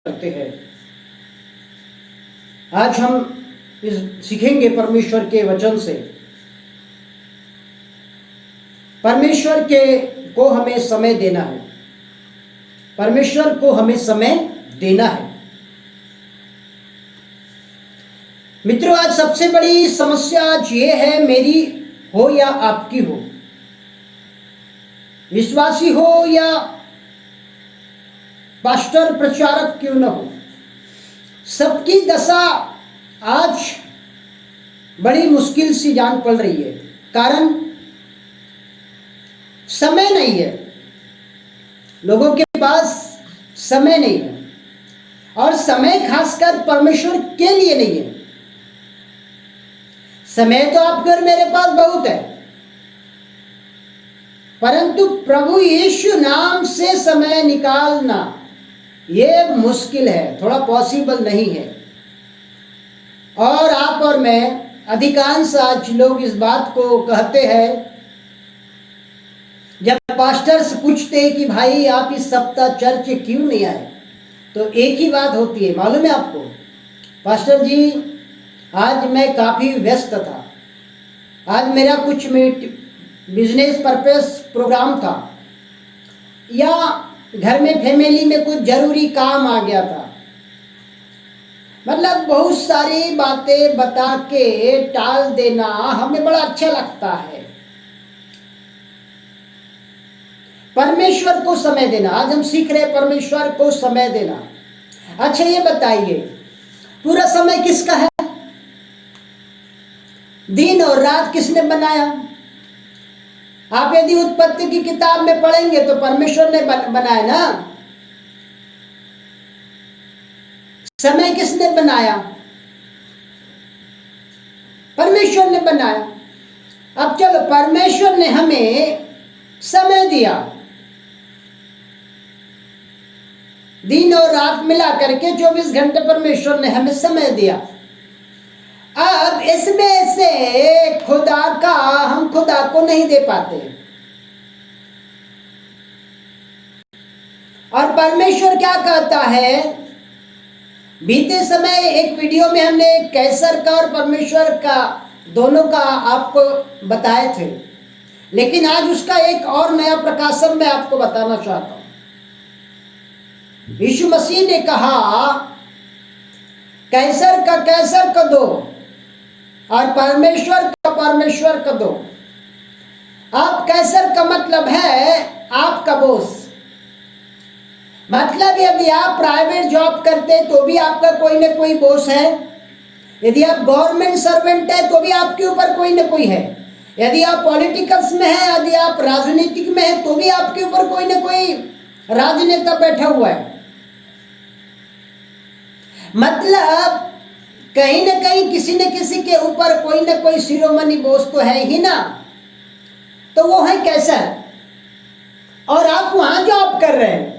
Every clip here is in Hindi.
करते हैं। आज हम सीखेंगे परमेश्वर के वचन से। परमेश्वर को हमें समय देना है। परमेश्वर को हमें समय देना है। मित्रों, आज सबसे बड़ी समस्या आज ये है, मेरी हो या आपकी हो, विश्वासी हो या पास्टर प्रचारक क्यों न हो, सबकी दशा आज बड़ी मुश्किल सी जान पड़ रही है। कारण समय नहीं है, लोगों के पास समय नहीं है, और समय खासकर परमेश्वर के लिए नहीं है। समय तो आपके और मेरे पास बहुत है, परंतु प्रभु यीशु नाम से समय निकालना ये मुश्किल है, थोड़ा पॉसिबल नहीं है। और आप और मैं अधिकांश आज लोग इस बात को कहते हैं, जब पास्टर से पूछते हैं कि भाई आप इस सप्ताह चर्च क्यों नहीं आए, तो एक ही बात होती है, मालूम है आपको, पास्टर जी आज मैं काफ़ी व्यस्त था, आज मेरा कुछ बिजनेस पर्पस प्रोग्राम था, या घर में फैमिली में कुछ जरूरी काम आ गया था। मतलब बहुत सारी बातें बता के टाल देना हमें बड़ा अच्छा लगता है। परमेश्वर को समय देना, आज हम सीख रहे हैं परमेश्वर को समय देना। अच्छा ये बताइए, पूरा समय किसका है? दिन और रात किसने बनाया? आप यदि उत्पत्ति की किताब में पढ़ेंगे तो परमेश्वर ने बनाया ना। समय किसने बनाया? परमेश्वर ने बनाया। अब चलो, परमेश्वर ने हमें समय दिया, दिन और रात मिला करके 24 घंटे परमेश्वर ने हमें समय दिया। अब इसमें से हम खुदा को नहीं दे पाते, और परमेश्वर क्या कहता है? बीते समय एक वीडियो में हमने कैसर का और परमेश्वर का दोनों का आपको बताए थे, लेकिन आज उसका एक और नया प्रकाशन मैं आपको बताना चाहता हूं। यीशु मसीह ने कहा, कैसर का दो और परमेश्वर का दो। अब कैसर का मतलब है आपका बॉस। मतलब यदि आप प्राइवेट जॉब करते तो भी आपका कोई ना कोई बॉस है, यदि आप गवर्नमेंट सर्वेंट है तो भी आपके ऊपर कोई ना कोई है, यदि आप पॉलिटिकल्स में है, यदि आप राजनीतिक में है तो भी आपके ऊपर कोई ना कोई राजनेता बैठा हुआ है। मतलब कहीं न कहीं किसी न किसी के ऊपर कोई ना कोई शिरोमणि बॉस तो है ही ना। तो वो है कैसर, और आप वहां जॉब कर रहे हैं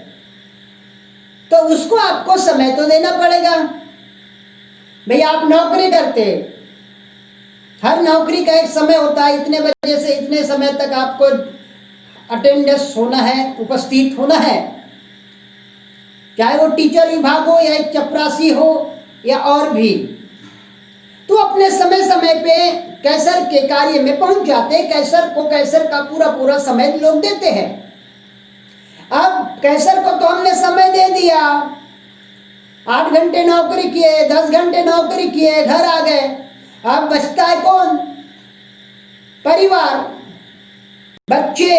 तो उसको आपको समय तो देना पड़ेगा। भैया आप नौकरी करते, हर नौकरी का एक समय होता है, इतने बजे से इतने समय तक आपको अटेंडेंस होना है, उपस्थित होना है, चाहे वो टीचर विभाग हो या एक चपरासी हो या और भी। तो अपने समय समय पे कैसर के कार्य में पहुंच जाते, कैसर का पूरा समय लोग देते हैं। अब कैसर को तो हमने समय दे दिया, 8 घंटे नौकरी किए, 10 घंटे नौकरी किए, घर आ गए। अब बचता है कौन? परिवार, बच्चे,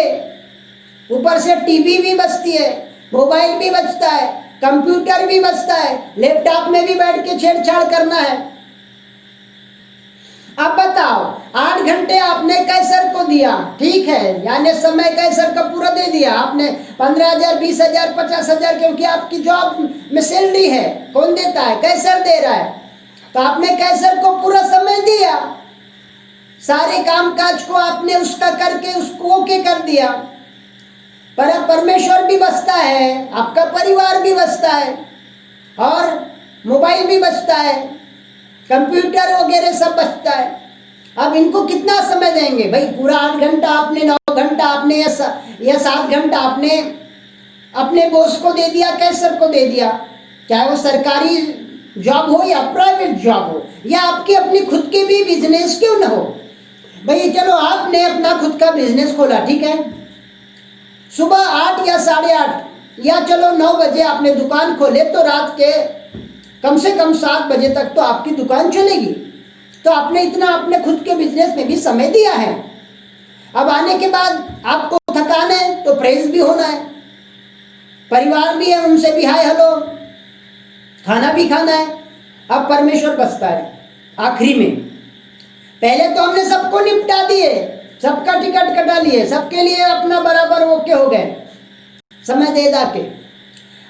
ऊपर से टीवी भी बचती है, मोबाइल भी बचता है, कंप्यूटर भी बचता है, लैपटॉप में भी बैठ के छेड़छाड़ करना है। अब बताओ, 8 घंटे आपने कैसर को दिया, ठीक है, यानी समय कैसर का पूरा दे दिया आपने। 15,000, 20,000, 50,000 क्योंकि आपकी जॉब में सैलरी है, कौन देता है? कैसर दे रहा है। तो आपने कैसर को पूरा समय दिया, सारे कामकाज को आपने उसका करके उसको ओके कर दिया। पर अब परमेश्वर भी बचता है, आपका परिवार भी बचता है, और मोबाइल भी बचता है, कंप्यूटर वगैरह सब बचता है। अब इनको कितना समय देंगे भाई? पूरा 8 घंटा आपने, 9 घंटा आपने, या 7 घंटा आपने अपने बॉस को दे दिया, कैसर को दे दिया। चाहे वो सरकारी जॉब हो या प्राइवेट जॉब हो या आपकी अपनी खुद की भी बिजनेस क्यों ना हो। भाई चलो आपने अपना खुद का बिजनेस खोला, ठीक है, सुबह 8 या 8:30 या चलो 9 बजे आपने दुकान खोले तो रात के कम से कम 7 बजे तक तो आपकी दुकान चलेगी। तो आपने इतना अपने खुद के बिजनेस में भी समय दिया है। अब आने के बाद आपको थकान है तो प्रेज भी होना है, परिवार भी है उनसे भी हाय हेलो, खाना भी खाना है। अब परमेश्वर बचता है आखिरी में। पहले तो हमने सबको निपटा दिए, सबका टिकट कटा लिए, सबके लिए अपना बराबर ओके हो गए समय दे दा के।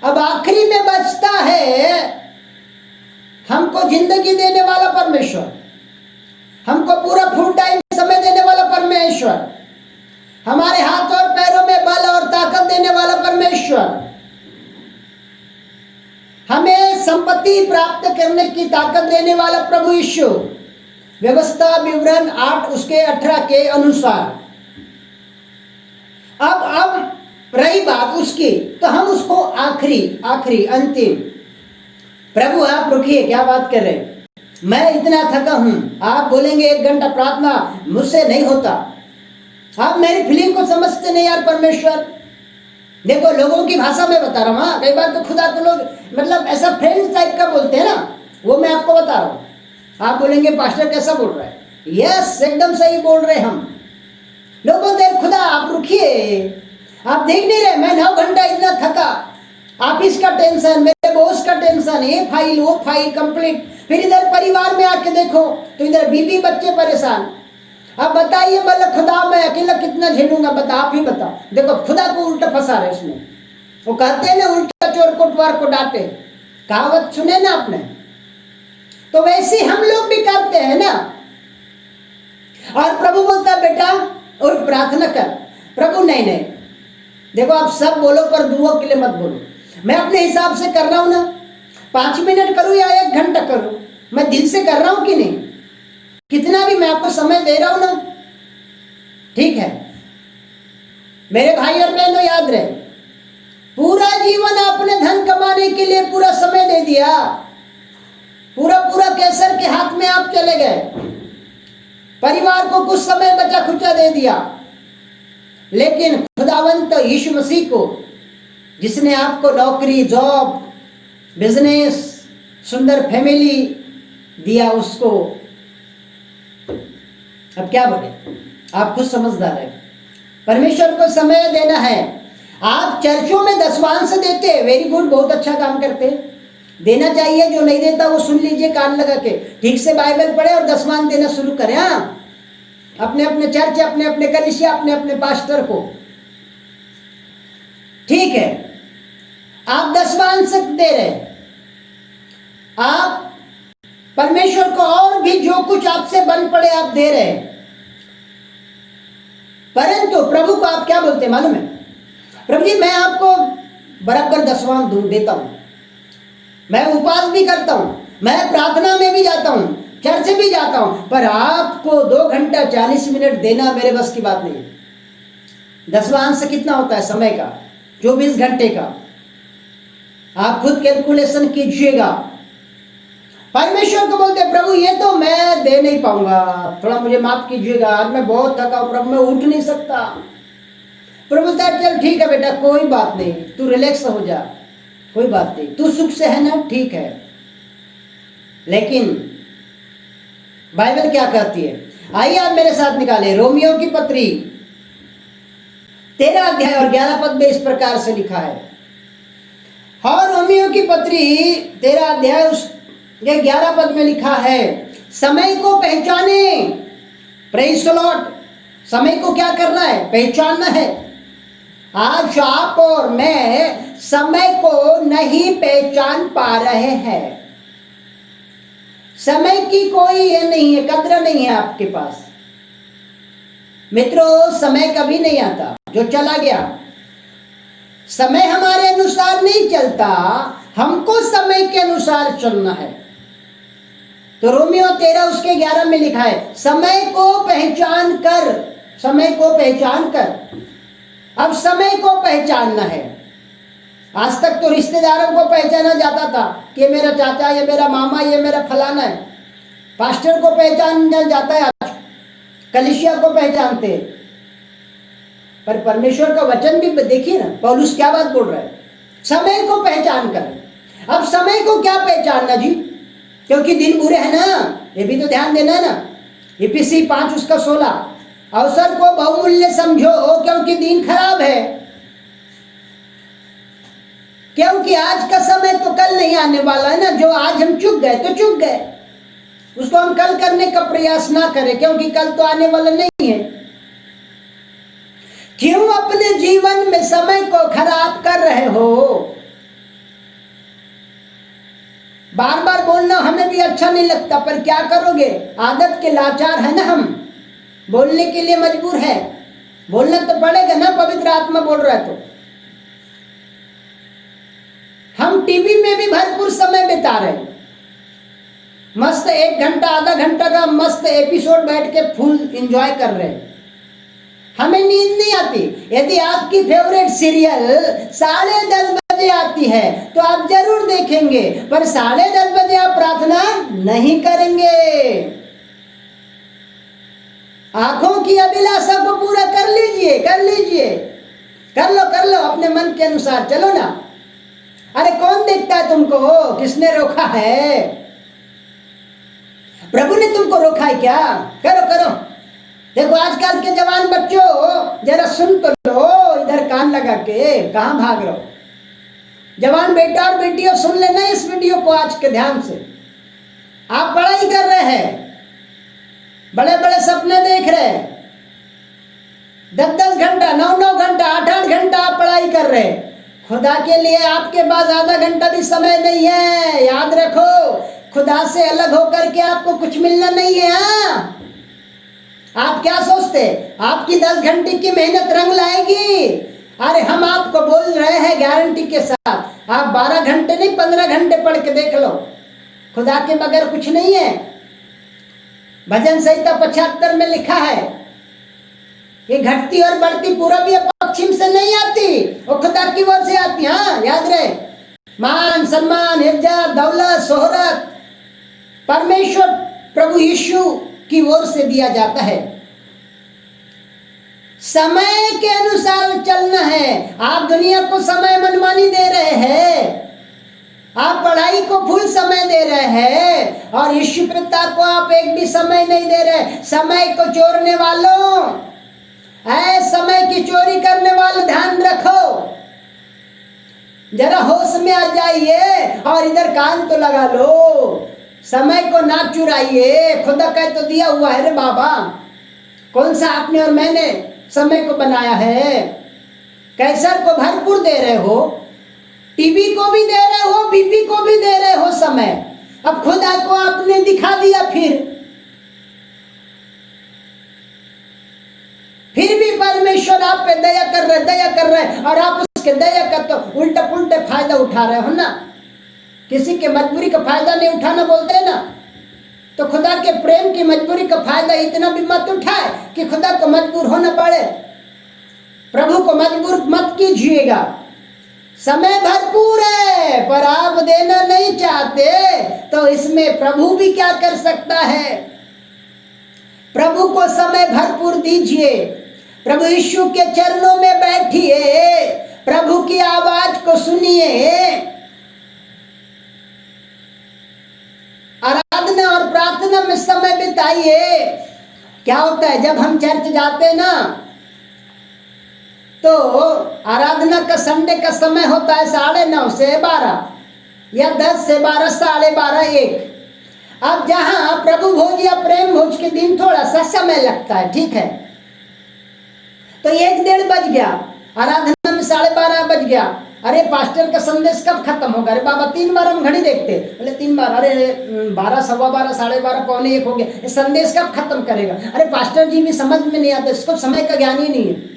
अब आखिरी में बचता है हमको जिंदगी देने वाला परमेश्वर, हमको पूरा फुल टाइम समय देने वाला परमेश्वर, हमारे हाथ और पैरों में बल और ताकत देने वाला परमेश्वर, हमें संपत्ति प्राप्त करने की ताकत देने वाला प्रभु यीशु। व्यवस्था विवरण 8 उसके 18 के अनुसार। अब रही बात उसकी, तो हम उसको आखिरी अंतिम, प्रभु आप रुकिए, क्या बात कर रहे हैं, मैं इतना थका हूं। आप बोलेंगे 1 घंटा प्रार्थना मुझसे नहीं होता। आप मेरी फीलिंग को समझते नहीं यार परमेश्वर। देखो लोगों की भाषा में बता रहा हूँ। हाँ, कई बार तो खुदा को लोग मतलब ऐसा फ्रेंड्स टाइप का बोलते हैं ना, वो मैं आपको बता रहा हूँ। आप बोलेंगे पास्टर कैसा बोल रहा है, यस एकदम सही बोल रहे हम। लोग बोलते हैं खुदा आप रुकिए, आप देख नहीं रहे मैं 9 घंटा इतना थका, ऑफिस का टेंशन, मेरे बॉस का टेंशन, ये फाइल वो फाइल कंप्लीट, फिर इधर परिवार में आके देखो तो इधर बीबी बच्चे परेशान। अब बताइए बोले खुदा मैं अकेला कितना झेलूंगा, बता आप ही बताओ। देखो खुदा को उल्टा फंसा रहे इसमें। वो कहते हैं ना उल्टा चोर को ट्वार को डांटे, कहावत सुने ना आपने। तो वैसे हम लोग भी करते हैं ना। और प्रभु बोलता है बेटा और प्रार्थना कर। प्रभु नहीं, देखो आप सब बोलो पर दुआ के लिए मत बोलो। मैं अपने हिसाब से कर रहा हूं ना, 5 मिनट करूं या 1 घंटा करूं, मैं दिल से कर रहा हूं कि नहीं, कितना भी मैं आपको समय दे रहा हूं ना, ठीक है। मेरे भाई और बहनों याद रहे, पूरा जीवन आपने धन कमाने के लिए पूरा समय दे दिया, पूरा कैसर के हाथ में आप चले गए, परिवार को कुछ समय बचा खुचा दे दिया, लेकिन खुदावंत यीशु मसीह को, जिसने आपको नौकरी, जॉब, बिजनेस, सुंदर फैमिली दिया, उसको अब क्या बोले, आप खुद समझदार है। परमेश्वर को समय देना है। आप चर्चों में दशमांश देते, वेरी गुड, बहुत अच्छा काम करते, देना चाहिए। जो नहीं देता वो सुन लीजिए कान लगा के, ठीक से बाइबल पढ़े और दशमांश देना शुरू करें। हाँ, अपने अपने चर्च, अपने अपने कलीसिया, अपने अपने पास्टर को, ठीक है। आप दशमांश दे रहे, आप परमेश्वर को और भी जो कुछ आपसे बन पड़े आप दे रहे, परंतु प्रभु को आप क्या बोलते मालूम है, प्रभु जी मैं आपको बराबर दशमांश देता हूं, मैं उपवास भी करता हूं, मैं प्रार्थना में भी जाता हूं, चर्च भी जाता हूं, पर आपको 2 घंटा 40 मिनट देना मेरे बस की बात नहीं। दशमांश कितना होता है समय का, 24 घंटे का, आप खुद कैलकुलेशन कीजिएगा। परमेश्वर को बोलते प्रभु ये तो मैं दे नहीं पाऊंगा, थोड़ा मुझे माफ कीजिएगा, आज मैं बहुत थका हूं प्रभु, मैं उठ नहीं सकता। प्रभु चल ठीक है बेटा, कोई बात नहीं, तू रिलैक्स हो जा, कोई बात नहीं, तू सुख से है ना, ठीक है। लेकिन बाइबल क्या कहती है, आइए आप मेरे साथ निकाले रोमियो की पत्री 13 अध्याय और 11 पद में इस प्रकार से लिखा है। और रोमियो की पत्री 13 अध्याय उसके 11 पद में लिखा है, समय को पहचाने। Praise the Lord. समय को क्या करना है, पहचानना है। आज आप और मैं समय को नहीं पहचान पा रहे हैं। समय की कोई ये नहीं है, कद्र नहीं है आपके पास। मित्रों, समय कभी नहीं आता, जो चला गया। समय हमारे अनुसार नहीं चलता, हमको समय के अनुसार चलना है। तो रोमियो 13 उसके 11 में लिखा है, समय को पहचान कर, समय को पहचान कर। अब समय को पहचानना है। आज तक तो रिश्तेदारों को पहचाना जाता था कि ये मेरा चाचा, ये मेरा मामा, ये मेरा फलाना है। पास्टर को पहचाना जाता है, आज कलीसिया को पहचानते हैं। पर परमेश्वर का वचन भी देखिए ना, पौलुस क्या बात बोल रहा है, समय को पहचान कर। अब समय को क्या पहचानना जी, क्योंकि दिन बुरे हैं ना, ये भी तो ध्यान देना है ना। इफिसी 5:16, अवसर को बहुमूल्य समझो क्योंकि दिन खराब है। क्योंकि आज का समय तो कल नहीं आने वाला है ना। जो आज हम चूक गए तो चूक गए, उसको हम कल करने का प्रयास ना करें, क्योंकि कल तो आने वाला नहीं है। क्यों अपने जीवन में समय को खराब कर रहे हो? बार बार बोलना हमें भी अच्छा नहीं लगता, पर क्या करोगे, आदत के लाचार है ना हम, बोलने के लिए मजबूर है। बोलना तो पड़ेगा ना, पवित्र आत्मा बोल रहा है तो। हम टीवी में भी भरपूर समय बिता रहे हैं, मस्त 1 घंटा आधा घंटा का मस्त एपिसोड बैठ के फुल एंजॉय कर रहे हैं। हमें नींद नहीं आती। यदि आपकी फेवरेट सीरियल 10:30 बजे आती है तो आप जरूर देखेंगे, पर 10:30 बजे आप प्रार्थना नहीं करेंगे। आंखों की अभिलाषा को पूरा कर लीजिए, कर लीजिए, कर लो अपने मन के अनुसार, चलो ना। अरे कौन देखता है तुमको, किसने रोका है? प्रभु ने तुमको रोका है क्या? करो करो। देखो आजकल के जवान बच्चों, जरा सुन तो लो, इधर कान लगा के कहां भाग रहे हो? जवान बेटा और बेटियों, सुन लेना इस वीडियो को आज के ध्यान से। आप पढ़ाई कर रहे हैं, बड़े बड़े सपने देख रहे हैं, 10-10 घंटा, 9-9 घंटा, 8-8 घंटा आप पढ़ाई कर रहे हैं। खुदा के लिए आपके पास आधा घंटा भी समय नहीं है। याद रखो, खुदा से अलग होकर के आपको कुछ मिलना नहीं है। हाँ, आप क्या सोचते, आपकी 10 घंटे की मेहनत रंग लाएगी? अरे हम आपको बोल रहे हैं गारंटी के साथ, आप 12 घंटे नहीं 15 घंटे पढ़ के देख लो, खुदा के बगैर कुछ नहीं है। भजन संहिता 75 में लिखा है, ये घटती और बढ़ती पूरब या पश्चिम से नहीं आती, वो खुदा की ओर से आती। हाँ याद रहे, मान सम्मान इज्जत दौलत शोहरत परमेश्वर प्रभु यीशु की ओर से दिया जाता है। समय के अनुसार चलना है। आप दुनिया को समय मनमानी दे रहे हैं, आप पढ़ाई को फुल समय दे रहे हैं, और यीशु पिता को आप एक भी समय नहीं दे रहे। समय को चोरने वालों, समय की चोरी करने वाले, ध्यान रखो, जरा होश में आ जाइए और इधर कान तो लगा लो। समय को ना चुराइए, खुदा कह तो दिया हुआ है रे बाबा। कौन सा आपने और मैंने समय को बनाया है? कैसर को भरपूर दे रहे हो, टीवी को भी दे रहे हो, बीपी को भी दे रहे हो समय। अब खुदा को आपने दिखा दिया, फिर भी परमेश्वर आप पे दया कर रहे, और आप उसके दया का तो उल्टा पुल्टे फायदा उठा रहे हो ना। किसी के मजबूरी का फायदा नहीं उठाना बोलते हैं ना, तो खुदा के प्रेम की मजबूरी का फायदा इतना भी मत उठाए कि खुदा को मजबूर होना पड़े। प्रभु को मजबूर मत कीजिएगा। समय भरपूर है, पर आप देना नहीं चाहते, तो इसमें प्रभु भी क्या कर सकता है? प्रभु को समय भरपूर दीजिए, प्रभु यीशु के चरणों में बैठिए, प्रभु की आवाज को सुनिए, आराधना और प्रार्थना में समय बिताइए। क्या होता है, जब हम चर्च जाते हैं ना, तो आराधना का संडे का समय होता है 9:30 से 12, या 10 से 12, 12:30, 1। अब जहां प्रभु भोज या प्रेम भोज के दिन थोड़ा सा समय लगता है, ठीक है, तो 1-1:30 बज गया, आराधना में 12:30 बज गया। अरे पास्टर का संदेश कब खत्म होगा? अरे बाबा 3 बार हम घड़ी देखते, बोले 3 बार, अरे 12, 12:15, 12:30, 12:45 हो गया, ये संदेश कब खत्म करेगा? अरे पास्टर जी भी समझ में नहीं आता, इसको समय का ज्ञान ही नहीं है।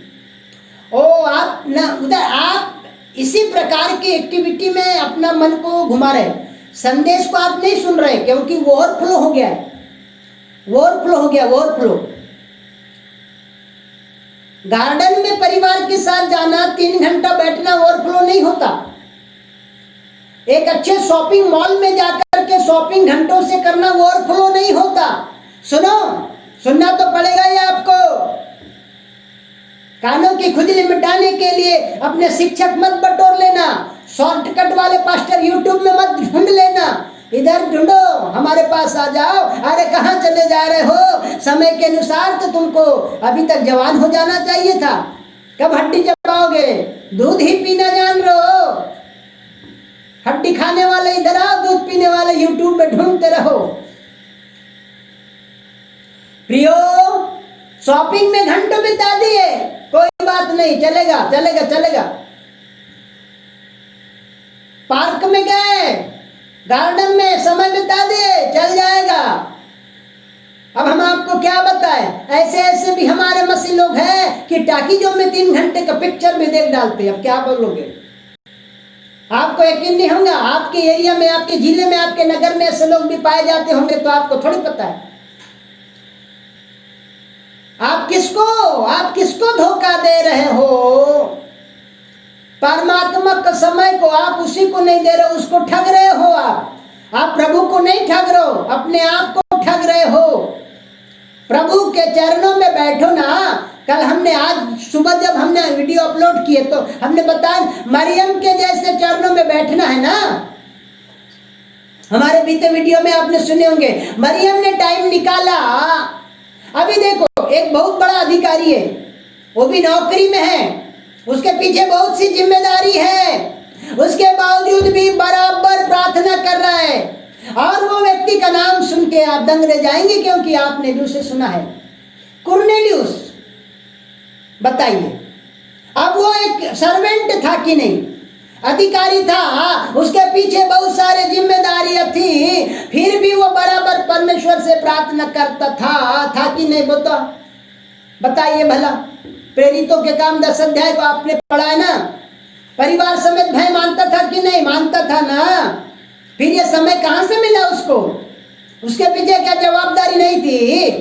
ओ आप ना उधर आप इसी प्रकार की एक्टिविटी में अपना मन को घुमा रहे, संदेश को आप नहीं सुन रहे, क्योंकि वो ओवरफ्लो हो गया है, ओवरफ्लो। गार्डन में परिवार के साथ जाना, 3 घंटा बैठना ओवरफ्लो नहीं होता। एक अच्छे शॉपिंग मॉल में जाकर के शॉपिंग घंटों से करना ओवरफ्लो नहीं होता। सुनो, सुनना तो पड़ेगा ये आपको। कानों की खुजली मिटाने के लिए अपने शिक्षक मत बटोर लेना, शॉर्टकट वाले पास्टर यूट्यूब में मत ढूंढ लेना, इधर ढूंढो, हमारे पास आ जाओ। अरे कहाँ चले जा रहे हो? समय के अनुसार तो तुमको अभी तक जवान हो जाना चाहिए था, कब हड्डी चबाओगे? दूध ही पीना जान रहे हो? हड्डी खाने वाले इधर आओ, दूध पीने वाले यूट्यूब में ढूंढते रहो। प्रियो, शॉपिंग में घंटों बिता दिए, कोई बात नहीं, चलेगा चलेगा चलेगा। पार्क में गए, गार्डन में समय बिता दिए, चल जाएगा। अब हम आपको क्या बताएं, ऐसे ऐसे भी हमारे मसीह लोग हैं कि टाकीजों में 3 घंटे का पिक्चर भी देख डालते हैं। अब क्या बोलोगे? आपको यकीन नहीं होगा, आपके एरिया में, आपके जिले में, आपके नगर में ऐसे लोग भी पाए जाते होंगे, तो आपको थोड़ी पता है। आप किसको धोखा दे रहे हो? परमात्मा का समय को आप उसी को नहीं दे रहे हो, उसको ठग रहे हो। आप प्रभु को नहीं ठग रहे हो, अपने आप को ठग रहे हो। प्रभु के चरणों में बैठो ना। कल हमने, आज सुबह जब हमने वीडियो अपलोड किए तो हमने बताया मरियम के जैसे चरणों में बैठना है ना। हमारे बीते वीडियो में आपने सुने होंगे, मरियम ने टाइम निकाला। अभी देखो, एक बहुत बड़ा अधिकारी है, वो भी नौकरी में है, उसके पीछे बहुत सी जिम्मेदारी है, उसके बावजूद भी बराबर प्रार्थना कर रहा है। और वो व्यक्ति का नाम सुन के आप दंग रह जाएंगे, क्योंकि आपने भी उसे सुना है, कुरनेलियुस। बताइए, अब वो एक सर्वेंट था कि नहीं? अधिकारी था, उसके पीछे बहुत सारे जिम्मेदारियां थी, फिर भी वो बराबर परमेश्वर से प्रार्थना करता था कि नहीं? बताइए भला। प्रेरितों के काम 10 अध्याय को आपने पढ़ा है ना। परिवार समेत भय मानता था कि नहीं? मानता था ना। फिर ये समय कहां से मिला उसको? उसके पीछे क्या जवाबदारी नहीं थी?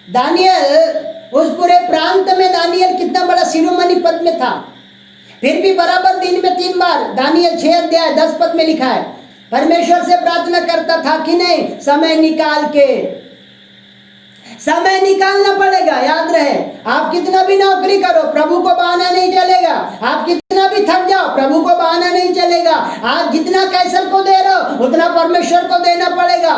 दानियल, उस पूरे प्रांत में दानियल कितना बड़ा शिरोमणि पद में था, फिर भी बराबर दिन में 3 बार, दानियल 6 अध्याय 10 पद में लिखा है, परमेश्वर से प्रार्थना करता था कि नहीं? समय निकाल के, समय निकालना पड़ेगा। याद रहे, आप कितना भी नौकरी करो, प्रभु को बहाना नहीं चलेगा। आप कितना भी थक जाओ, प्रभु को बहाना नहीं चलेगा। आप जितना कैसर को दे रहे हो, उतना परमेश्वर को देना पड़ेगा।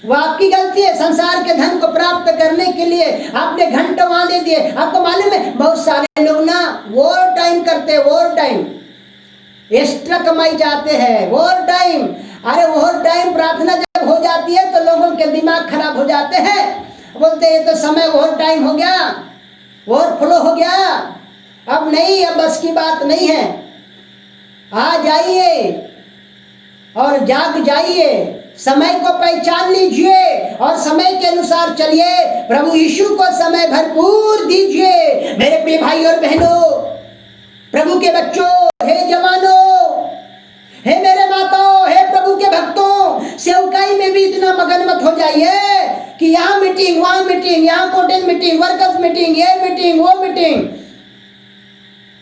वो आपकी गलती है। संसार के धन को प्राप्त करने के लिए आपने घंटों वहां दे दिए। आपको मालूम है, बहुत सारे लोग ना ओवर टाइम करते हैं, ओवर टाइम, एक्स्ट्रा कमाई जाते हैं, ओवर टाइम। अरे ओवर टाइम प्रार्थना जब हो जाती है तो लोगों के दिमाग खराब हो जाते हैं, बोलते हैं तो समय ओवर टाइम हो गया, ओवर फ्लो हो गया, अब नहीं, अब बस की बात नहीं है। आ जाइए और जाग जाइए, समय को पहचान लीजिए और समय के अनुसार चलिए। प्रभु यीशु को समय भरपूर दीजिए। मेरे प्रिय भाई और बहनों, प्रभु के बच्चों, हे जवानों, हे मेरे माताओं, हे प्रभु के भक्तों, सेवकाई में भी इतना मगन मत हो जाइए कि यहाँ मीटिंग, वहां मीटिंग, यहाँ कोटेन मीटिंग, वर्कर्स मीटिंग, ये मीटिंग, वो मीटिंग।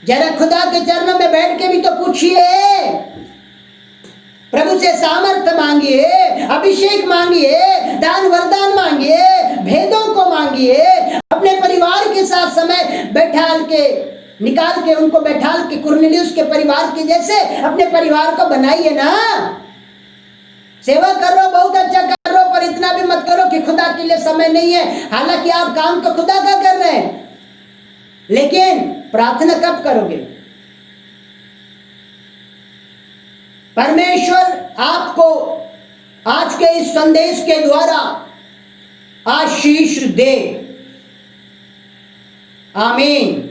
जरा खुदा के चरणों में बैठ के भी तो पूछिए, प्रभु से सामर्थ्य मांगिए, अभिषेक मांगिए, दान वरदान मांगिए, भेदों को मांगिए। अपने परिवार के साथ समय बैठाल के, निकाल के, उनको बैठाल के कुरनेलियुस के परिवार के जैसे अपने परिवार को बनाइए ना। सेवा कर रहे हो, बहुत अच्छा कर रहे हो, पर इतना भी मत करो कि खुदा के लिए समय नहीं है। हालांकि आप काम तो खुदा का कर रहे हैं, लेकिन प्रार्थना कब करोगे? परमेश्वर आपको आज के इस संदेश के द्वारा आशीष दे। आमीन।